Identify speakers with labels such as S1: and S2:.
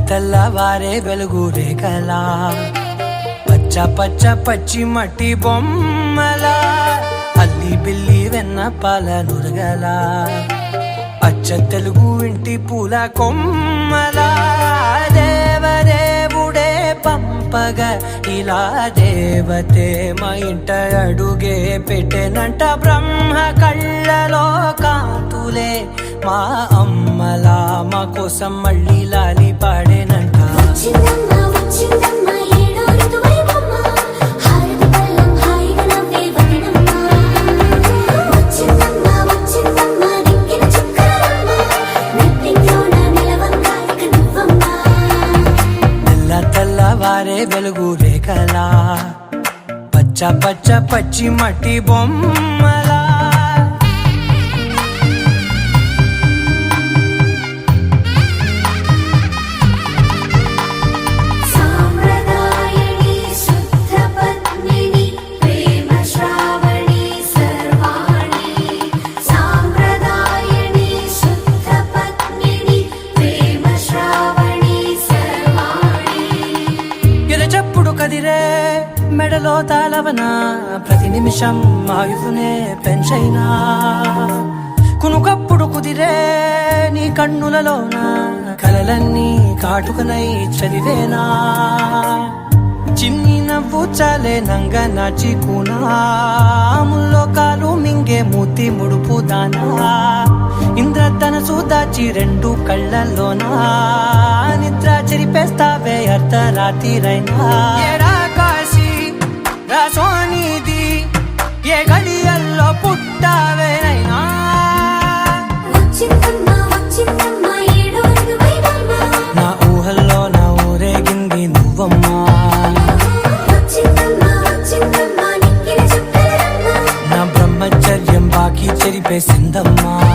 S1: తెల్లవారే వెలుగు రేఖలా పచ్చ పచ్చ పచ్చి మట్టి బొమ్మలా అల్లి బిల్లి వెన్న పాల నురగలా అచ్చ తెలుగు ఇంటి పూల కొమ్మలా దేవదేవుడే పంపగా ఇలా దేవతే మా ఇంట అడుగే పెట్టెనంట బ్రహ్మ కళ్ళలో కాంతులే మా అమ్మలా మా కోసం మళ్ళీ లాలి పాడేనంట తెల్లవారే వెలుగు రేఖలా పచ్చ పచ్చ పచ్చి మట్టి బొమ్మలా కదిరే మెడలో తాళవన ప్రతి నిమిషం ఆయువునే పెంచైనా కునుకప్పుడు కుదిరే నీ కన్నులలోన కలలన్నీ కాటుకనై చదివేనా చిన్ని నవ్వు చాలే నంగ నాచి కూనాముల్లో కాలు మింగే మూతి ముడుపు దానా ఇంద్రధనసు దాచి రెండు కళ్ళల్లోనా నిద్ర చెరిపేస్తావే అర్ధరాత్రిరైనా ఏడా కాశీ రాసోనిది ఏ గడియల్లో పుట్టావేనైనా నా ఊహల్లో నా ఊరేగింది నువ్వమ్మా నా బ్రహ్మచర్యం బాకీ చెరిపేసిందమ్మా